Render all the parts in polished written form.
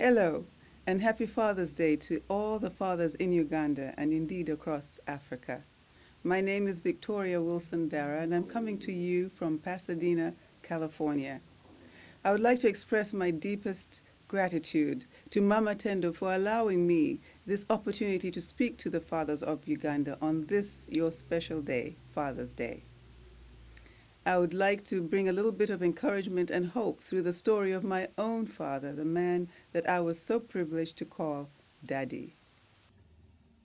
Hello, and happy Father's Day to all the fathers in Uganda and indeed across Africa. My name is Victoria Wilson Dara, and I'm coming to you from Pasadena, California. I would like to express my deepest gratitude to Mama Tendo for allowing me this opportunity to speak to the fathers of Uganda on this, your special day, Father's Day. I would like to bring a little bit of encouragement and hope through the story of my own father, the man that I was so privileged to call Daddy.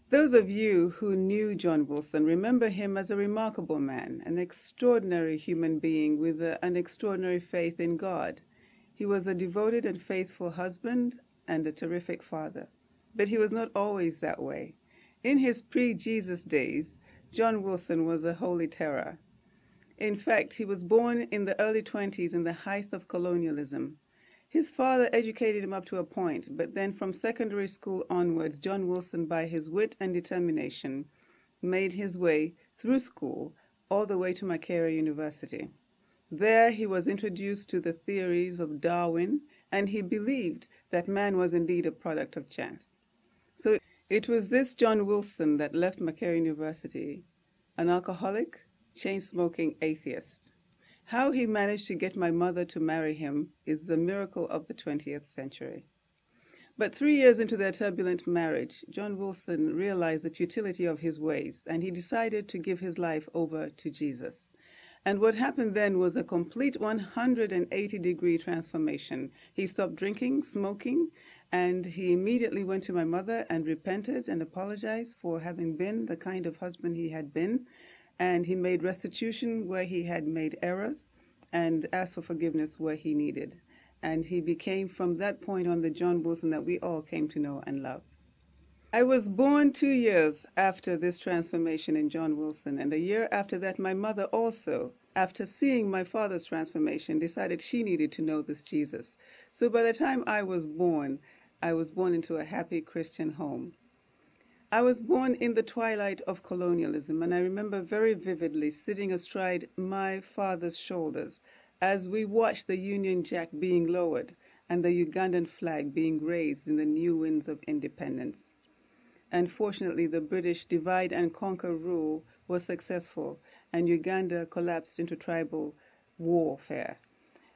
Those of you who knew John Wilson remember him as a remarkable man, an extraordinary human being with an extraordinary faith in God. He was a devoted and faithful husband and a terrific father. But he was not always that way. In his pre-Jesus days, John Wilson was a holy terror. In fact, he was born in the early 20s in the height of colonialism. His father educated him up to a point, but then from secondary school onwards, John Wilson, by his wit and determination, made his way through school all the way to Makerere University. There he was introduced to the theories of Darwin, and he believed that man was indeed a product of chance. So it was this John Wilson that left Makerere University, an alcoholic, chain-smoking atheist. How he managed to get my mother to marry him is the miracle of the 20th century. But 3 years into their turbulent marriage, John Wilson realized the futility of his ways, and he decided to give his life over to Jesus. And what happened then was a complete 180-degree transformation. He stopped drinking, smoking, and he immediately went to my mother and repented and apologized for having been the kind of husband he had been. And he made restitution where he had made errors and asked for forgiveness where he needed. And he became, from that point on, the John Wilson that we all came to know and love. I was born 2 years after this transformation in John Wilson, and a year after that, my mother also, after seeing my father's transformation, decided she needed to know this Jesus. So by the time I was born into a happy Christian home. I was born in the twilight of colonialism, and I remember very vividly sitting astride my father's shoulders as we watched the Union Jack being lowered and the Ugandan flag being raised in the new winds of independence. Unfortunately, the British divide and conquer rule was successful, and Uganda collapsed into tribal warfare.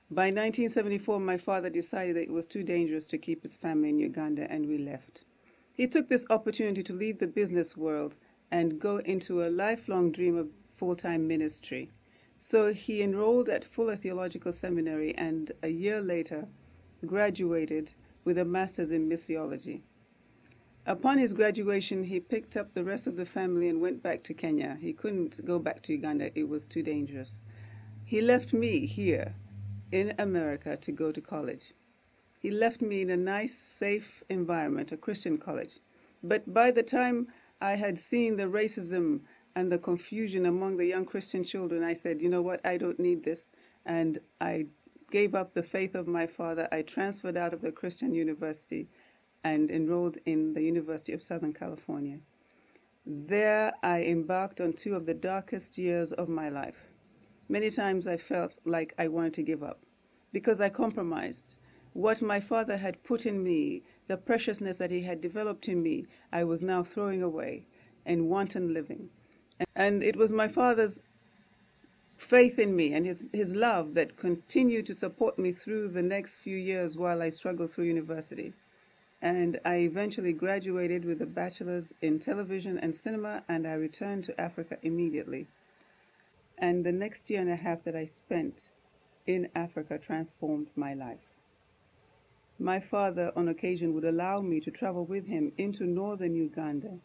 By 1974, my father decided that it was too dangerous to keep his family in Uganda, and we left. He took this opportunity to leave the business world and go into a lifelong dream of full-time ministry. So he enrolled at Fuller Theological Seminary and a year later graduated with a master's in missiology. Upon his graduation, he picked up the rest of the family and went back to Kenya. He couldn't go back to Uganda. It was too dangerous. He left me here in America to go to college. He left me in a nice, safe environment, a Christian college. But by the time I had seen the racism and the confusion among the young Christian children, I said, you know what, I don't need this. And I gave up the faith of my father. I transferred out of the Christian university and enrolled in the University of Southern California. There I embarked on 2 of the darkest years of my life. Many times I felt like I wanted to give up because I compromised. What my father had put in me, the preciousness that he had developed in me, I was now throwing away in wanton living. And it was my father's faith in me and his love that continued to support me through the next few years while I struggled through university. And I eventually graduated with a bachelor's in television and cinema, and I returned to Africa immediately. And the next year and a half that I spent in Africa transformed my life. My father, on occasion, would allow me to travel with him into northern Uganda,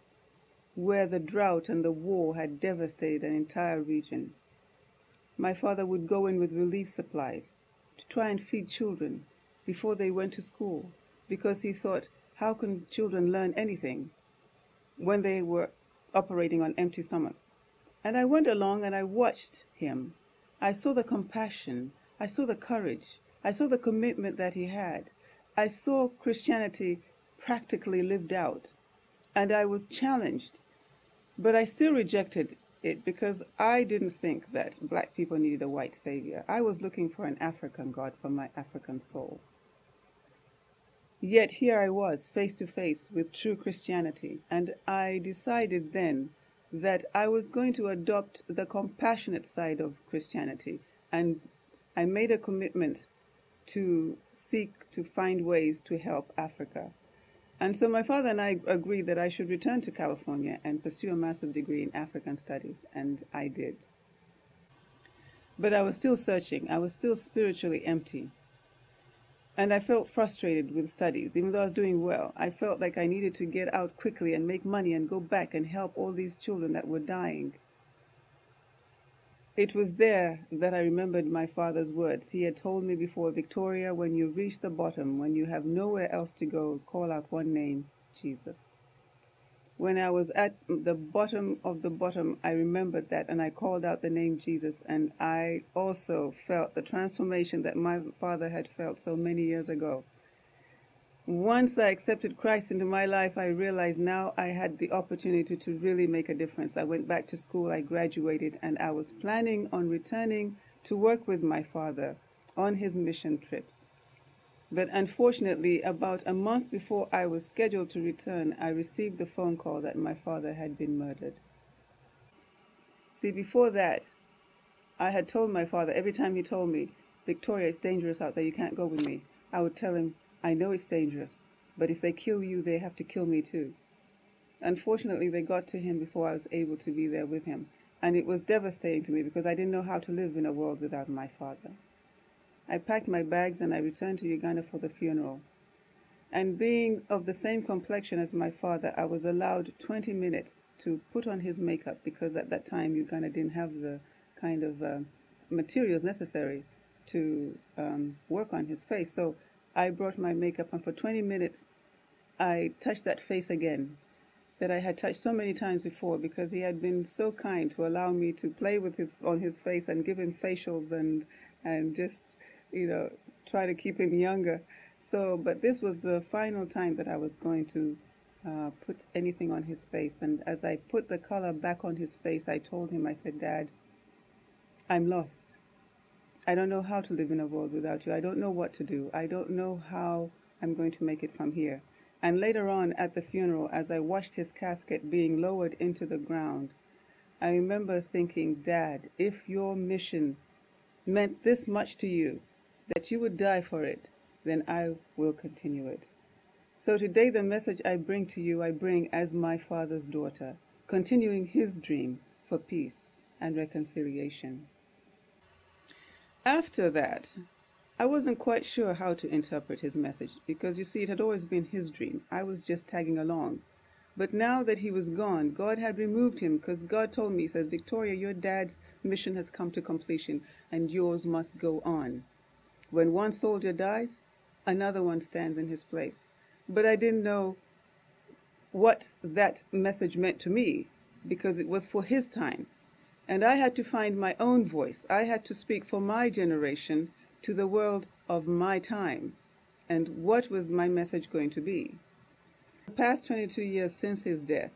where the drought and the war had devastated an entire region. My father would go in with relief supplies to try and feed children before they went to school, because he thought, how can children learn anything when they were operating on empty stomachs? And I went along and I watched him. I saw the compassion, I saw the courage, I saw the commitment that he had. I saw Christianity practically lived out, and I was challenged, but I still rejected it because I didn't think that black people needed a white savior. I was looking for an African God for my African soul. Yet here I was, face to face with true Christianity, and I decided then that I was going to adopt the compassionate side of Christianity, and I made a commitment to seek to find ways to help Africa. And so my father and I agreed that I should return to California and pursue a master's degree in African studies, and I did. But I was still searching. I was still spiritually empty. And I felt frustrated with studies, even though I was doing well. I felt like I needed to get out quickly and make money and go back and help all these children that were dying. It was there that I remembered my father's words. He had told me before, Victoria, when you reach the bottom, when you have nowhere else to go, call out one name, Jesus. When I was at the bottom of the bottom, I remembered that, and I called out the name Jesus, and I also felt the transformation that my father had felt so many years ago. Once I accepted Christ into my life, I realized now I had the opportunity to really make a difference. I went back to school, I graduated, and I was planning on returning to work with my father on his mission trips. But unfortunately, about a month before I was scheduled to return, I received the phone call that my father had been murdered. See, before that, I had told my father, every time he told me, Victoria, it's dangerous out there, you can't go with me, I would tell him, I know it's dangerous, but if they kill you, they have to kill me too. Unfortunately, they got to him before I was able to be there with him. And it was devastating to me because I didn't know how to live in a world without my father. I packed my bags and I returned to Uganda for the funeral. And being of the same complexion as my father, I was allowed 20 minutes to put on his makeup because at that time Uganda didn't have the kind of materials necessary to work on his face. So I brought my makeup, and for 20 minutes I touched that face again that I had touched so many times before, because he had been so kind to allow me to play with on his face and give him facials and just, try to keep him younger. So, but this was the final time that I was going to put anything on his face. And as I put the color back on his face, I told him, I said, Dad, I'm lost. I don't know how to live in a world without you. I don't know what to do. I don't know how I'm going to make it from here. And later on at the funeral, as I watched his casket being lowered into the ground, I remember thinking, Dad, if your mission meant this much to you, that you would die for it, then I will continue it. So today the message I bring to you, I bring as my father's daughter, continuing his dream for peace and reconciliation. After that, I wasn't quite sure how to interpret his message because, you see, it had always been his dream. I was just tagging along. But now that he was gone, God had removed him because God told me, he says, Victoria, your dad's mission has come to completion and yours must go on. When one soldier dies, another one stands in his place. But I didn't know what that message meant to me because it was for his time. And I had to find my own voice. I had to speak for my generation to the world of my time. And what was my message going to be? The past 22 years since his death,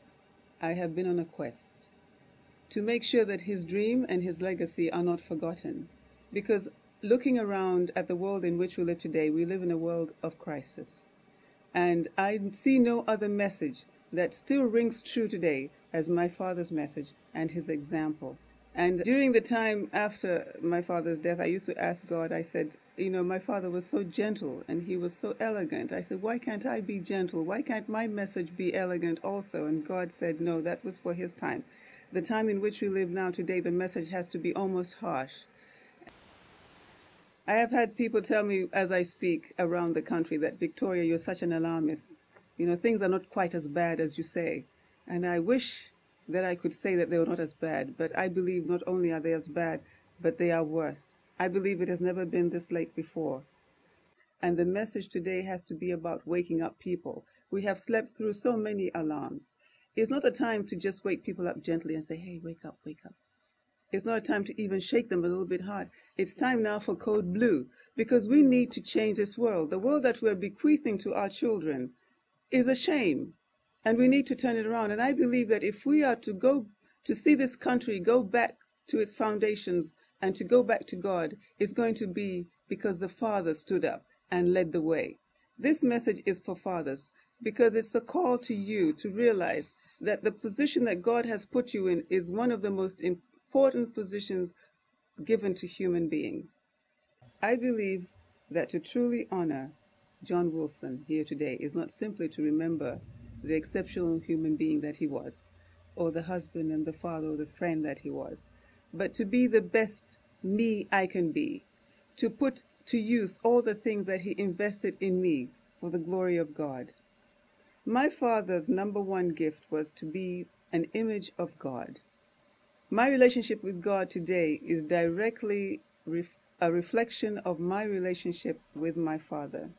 I have been on a quest to make sure that his dream and his legacy are not forgotten. Because looking around at the world in which we live today, we live in a world of crisis. And I see no other message that still rings true today as my father's message and his example. And during the time after my father's death, I used to ask God, I said, my father was so gentle and he was so elegant. I said, why can't I be gentle? Why can't my message be elegant also? And God said, no, that was for his time. The time in which we live now today, the message has to be almost harsh. I have had people tell me as I speak around the country that, Victoria, you're such an alarmist. Things are not quite as bad as you say. And I wish that I could say that they were not as bad, but I believe not only are they as bad, but they are worse. I believe it has never been this late before. And the message today has to be about waking up people. We have slept through so many alarms. It's not a time to just wake people up gently and say, hey, wake up, wake up. It's not a time to even shake them a little bit hard. It's time now for Code Blue, because we need to change this world. The world that we're bequeathing to our children is a shame, and we need to turn it around. And I believe that if we are to go to see this country go back to its foundations and to go back to God, it's going to be because the Father stood up and led the way. This message is for fathers because it's a call to you to realize that the position that God has put you in is one of the most important positions given to human beings. I believe that to truly honor John Wilson here today is not simply to remember the exceptional human being that he was, or the husband and the father or the friend that he was, but to be the best me I can be, to put to use all the things that he invested in me for the glory of God. My father's number one gift was to be an image of God. My relationship with God today is directly a reflection of my relationship with my father.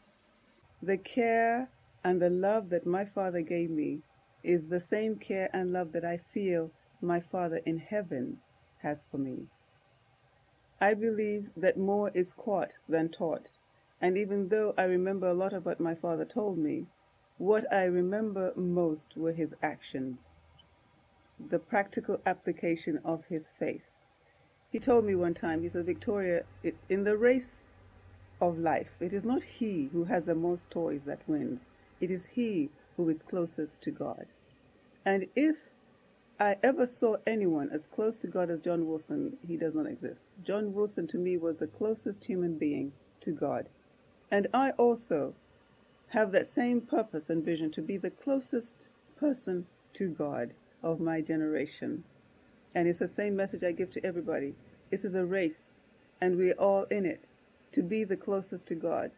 The care and the love that my father gave me is the same care and love that I feel my Father in heaven has for me. I believe that more is caught than taught, and even though I remember a lot of what my father told me, what I remember most were his actions, the practical application of his faith. He told me one time, he said, Victoria, in the race of life, it is not he who has the most toys that wins. It is he who is closest to God. And if I ever saw anyone as close to God as John Wilson, he does not exist. John Wilson to me was the closest human being to God. And I also have that same purpose and vision to be the closest person to God of my generation. And it's the same message I give to everybody. This is a race, and we're all in it to be the closest to God.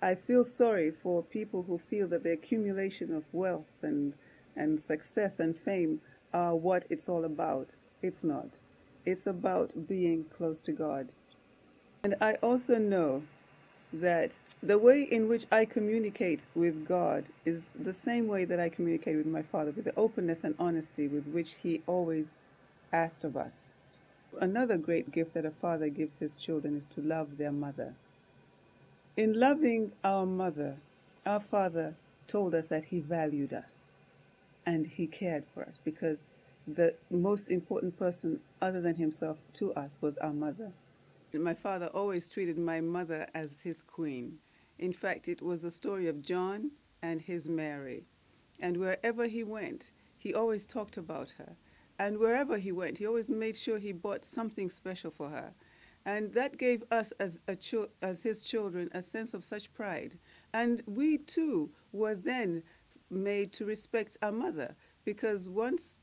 I feel sorry for people who feel that the accumulation of wealth and success and fame are what it's all about. It's not. It's about being close to God. And I also know that the way in which I communicate with God is the same way that I communicate with my Father, with the openness and honesty with which He always asked of us. Another great gift that a father gives his children is to love their mother. In loving our mother, our Father told us that He valued us and He cared for us, because the most important person other than Himself to us was our mother. My father always treated my mother as his queen. In fact, it was the story of John and his Mary. And wherever he went, he always talked about her. And wherever he went, he always made sure he bought something special for her. And that gave us as his children a sense of such pride. And we too were then made to respect our mother, because once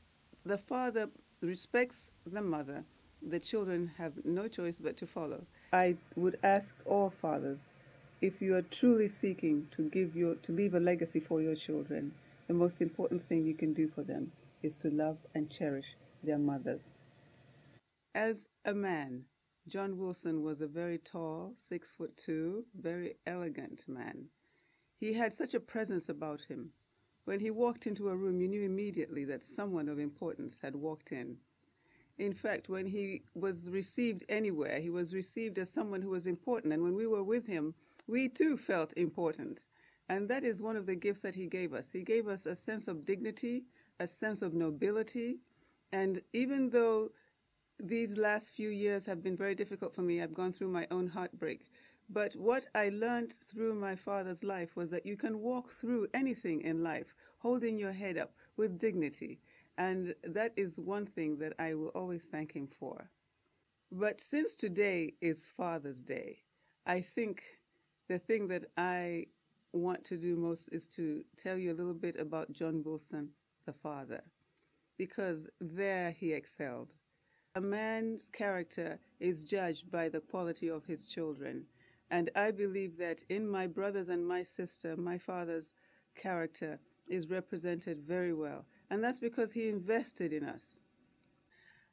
the father respects the mother, the children have no choice but to follow. I would ask all fathers, if you are truly seeking to leave a legacy for your children, the most important thing you can do for them is to love and cherish their mothers. As a man, John Wilson was a very tall, 6'2", very elegant man. He had such a presence about him. When he walked into a room, you knew immediately that someone of importance had walked in. In fact, when he was received anywhere, he was received as someone who was important. And when we were with him, we too felt important. And that is one of the gifts that he gave us. He gave us a sense of dignity, a sense of nobility. And even though these last few years have been very difficult for me, I've gone through my own heartbreak. But what I learned through my father's life was that you can walk through anything in life, holding your head up with dignity. And that is one thing that I will always thank him for. But since today is Father's Day, I think the thing that I want to do most is to tell you a little bit about John Wilson, the father, because there he excelled. A man's character is judged by the quality of his children. And I believe that in my brothers and my sister, my father's character is represented very well. And that's because he invested in us.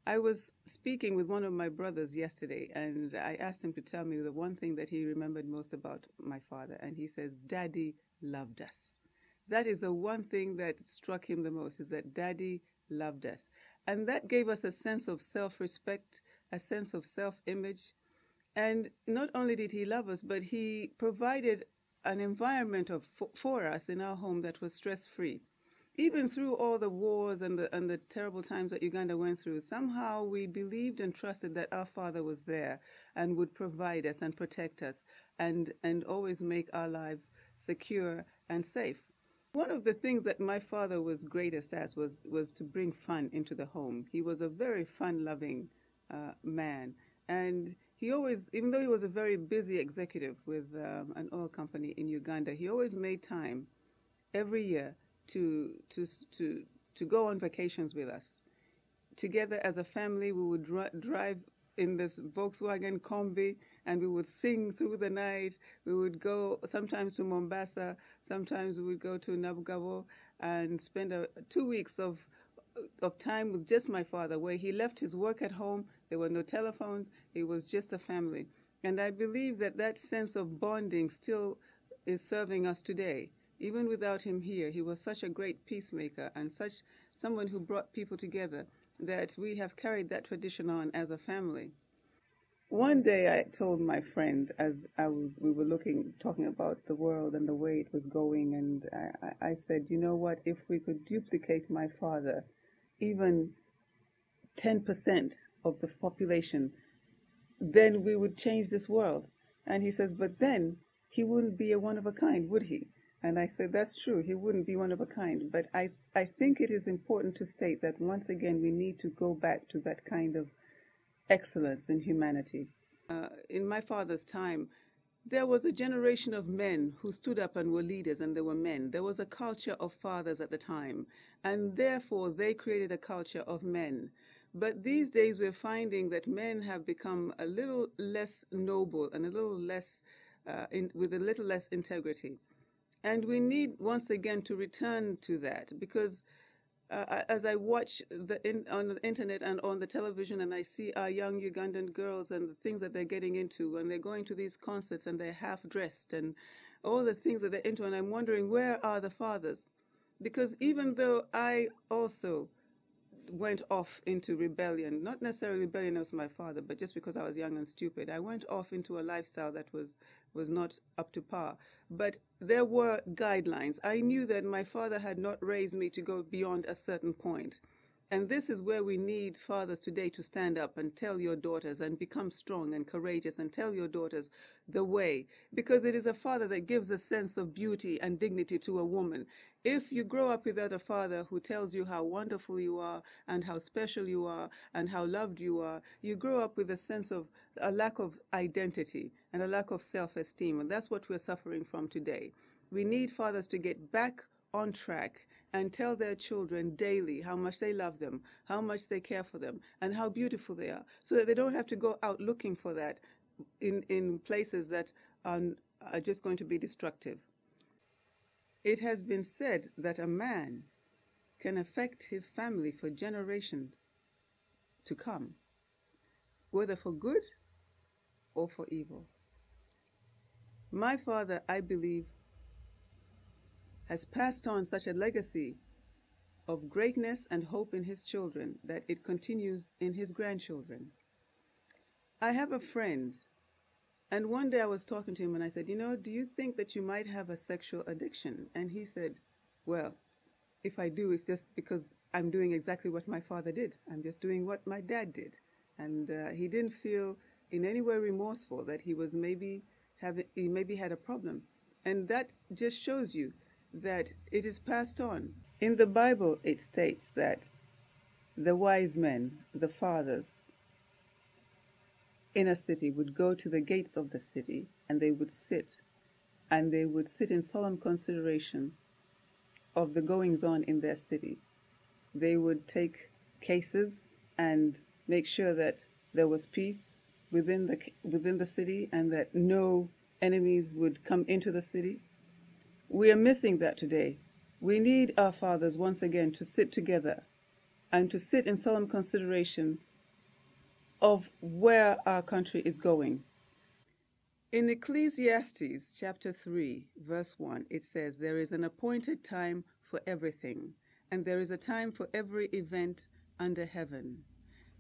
I was speaking with one of my brothers yesterday, and I asked him to tell me the one thing that he remembered most about my father. And he says, Daddy loved us. That is the one thing that struck him the most, is that Daddy loved us. And that gave us a sense of self-respect, a sense of self-image. And not only did he love us, but he provided an environment for us in our home that was stress-free. even through all the wars and the terrible times that Uganda went through, somehow we believed and trusted that our Father was there and would provide us and protect us and always make our lives secure and safe. One of the things that my father was greatest at was to bring fun into the home. He was a very fun-loving man, and he always, even though he was a very busy executive with an oil company in Uganda, he always made time every year to go on vacations with us. Together as a family, we would drive in this Volkswagen Kombi, and we would sing through the night. We would go sometimes to Mombasa, sometimes we would go to Nabugabo and spend 2 weeks of time with just my father, where he left his work at home. There were no telephones. It was just a family. And I believe that that sense of bonding still is serving us today. Even without him here, he was such a great peacemaker and such someone who brought people together that we have carried that tradition on as a family. One day I told my friend, as we were talking about the world and the way it was going, and I said, you know what, if we could duplicate my father, even 10% of the population, then we would change this world. And he says, but then he wouldn't be a one of a kind, would he? And I said, that's true, he wouldn't be one of a kind. But I think it is important to state that once again, we need to go back to that kind of excellence in humanity. In my father's time, there was a generation of men who stood up and were leaders, and they were men. There was a culture of fathers at the time, and therefore they created a culture of men. But these days we're finding that men have become a little less noble and a little less, with a little less integrity. And we need once again to return to that, because as I watch on the internet and on the television, and I see our young Ugandan girls and the things that they're getting into, and they're going to these concerts and they're half dressed and all the things that they're into, and I'm wondering, where are the fathers? Because even though I also went off into rebellion, not necessarily rebellion as my father, but just because I was young and stupid, I went off into a lifestyle that was not up to par. But there were guidelines. I knew that my father had not raised me to go beyond a certain point. And this is where we need fathers today to stand up and tell your daughters and become strong and courageous and tell your daughters the way. Because it is a father that gives a sense of beauty and dignity to a woman. If you grow up without a father who tells you how wonderful you are and how special you are and how loved you are, you grow up with a sense of a lack of identity and a lack of self-esteem. And that's what we're suffering from today. We need fathers to get back on track and tell their children daily how much they love them, how much they care for them, and how beautiful they are, so that they don't have to go out looking for that in places that are just going to be destructive. It has been said that a man can affect his family for generations to come, whether for good or for evil. My father, I believe, has passed on such a legacy of greatness and hope in his children that it continues in his grandchildren. I have a friend, and one day I was talking to him and I said, you know, do you think that you might have a sexual addiction? And he said, well, if I do, it's just because I'm doing exactly what my father did. I'm just doing what my dad did. And he didn't feel in any way remorseful that he maybe had a problem. And that just shows you that it is passed on. In the Bible, it states that the wise men, the fathers in a city, would go to the gates of the city and they would sit in solemn consideration of the goings on in their city. They would take cases and make sure that there was peace within the city and that no enemies would come into the city. We are missing that today. We need our fathers once again to sit together and to sit in solemn consideration of where our country is going. In Ecclesiastes chapter 3, verse 1, it says, there is an appointed time for everything, and there is a time for every event under heaven.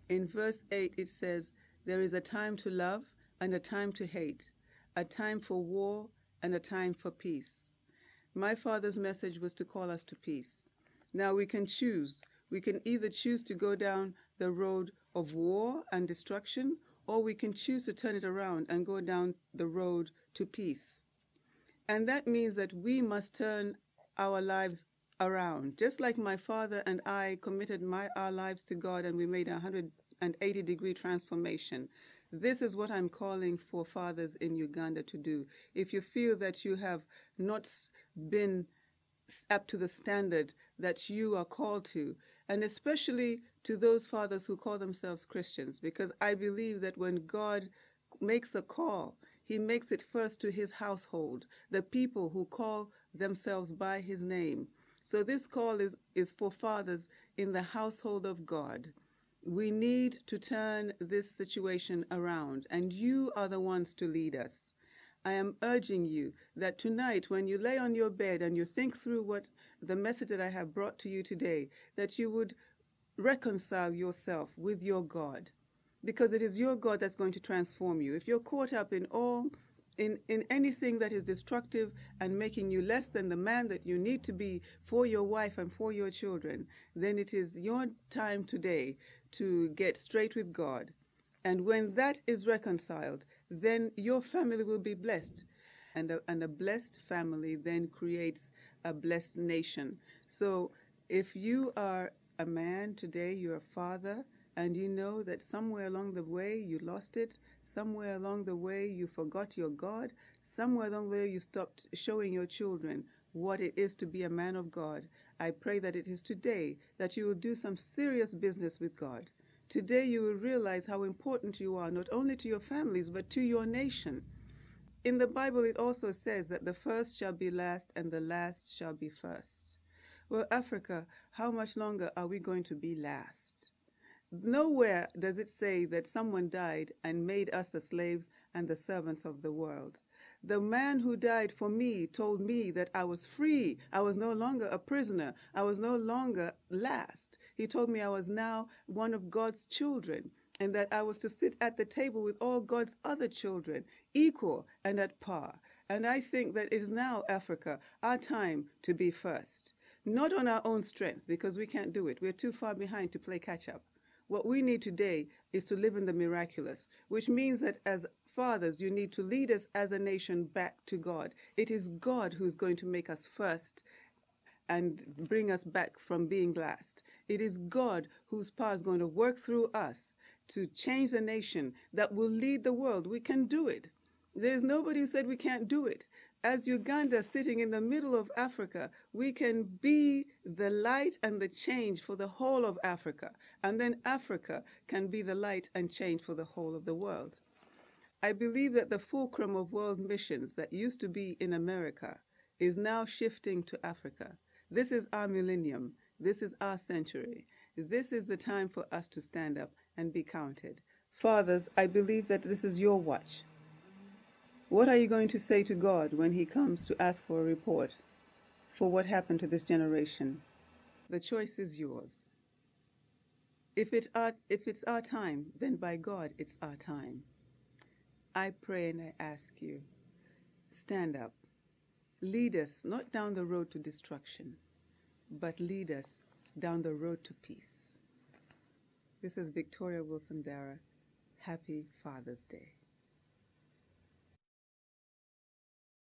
In verse 8, it says, there is a time to love and a time to hate, a time for war and a time for peace. My father's message was to call us to peace. Now we can choose. We can either choose to go down the road of war and destruction, or we can choose to turn it around and go down the road to peace. And that means that we must turn our lives around. Just like my father and I committed our lives to God and we made a 180-degree transformation. This is what I'm calling for fathers in Uganda to do. If you feel that you have not been up to the standard that you are called to, and especially to those fathers who call themselves Christians, because I believe that when God makes a call, he makes it first to his household, the people who call themselves by his name. So this call is for fathers in the household of God. We need to turn this situation around, and you are the ones to lead us. I am urging you that tonight, when you lay on your bed and you think through what the message that I have brought to you today, that you would reconcile yourself with your God, because it is your God that's going to transform you. If you're caught up in anything that is destructive and making you less than the man that you need to be for your wife and for your children, then it is your time today to get straight with God. And when that is reconciled, then your family will be blessed. And a blessed family then creates a blessed nation. So if you are a man today, you're a father, and you know that somewhere along the way you lost it, somewhere along the way you forgot your God, somewhere along the way you stopped showing your children what it is to be a man of God, I pray that it is today that you will do some serious business with God. Today you will realize how important you are, not only to your families, but to your nation. In the Bible, it also says that the first shall be last and the last shall be first. Well, Africa, how much longer are we going to be last? Nowhere does it say that someone died and made us the slaves and the servants of the world. The man who died for me told me that I was free. I was no longer a prisoner. I was no longer last. He told me I was now one of God's children, and that I was to sit at the table with all God's other children, equal and at par. And I think that it is now, Africa, our time to be first. Not on our own strength, because we can't do it. We're too far behind to play catch up. What we need today is to live in the miraculous, which means that as fathers, you need to lead us as a nation back to God. It is God who's going to make us first and bring us back from being last. It is God whose power is going to work through us to change the nation that will lead the world. We can do it. There's nobody who said we can't do it. As Uganda sitting in the middle of Africa, we can be the light and the change for the whole of Africa. And then Africa can be the light and change for the whole of the world. I believe that the fulcrum of world missions that used to be in America is now shifting to Africa. This is our millennium. This is our century. This is the time for us to stand up and be counted. Fathers, I believe that this is your watch. What are you going to say to God when he comes to ask for a report for what happened to this generation? The choice is yours. If it's our time, then by God, it's our time. I pray and I ask you, stand up. Lead us not down the road to destruction, but lead us down the road to peace. This is Victoria Wilson Dara. Happy Father's Day.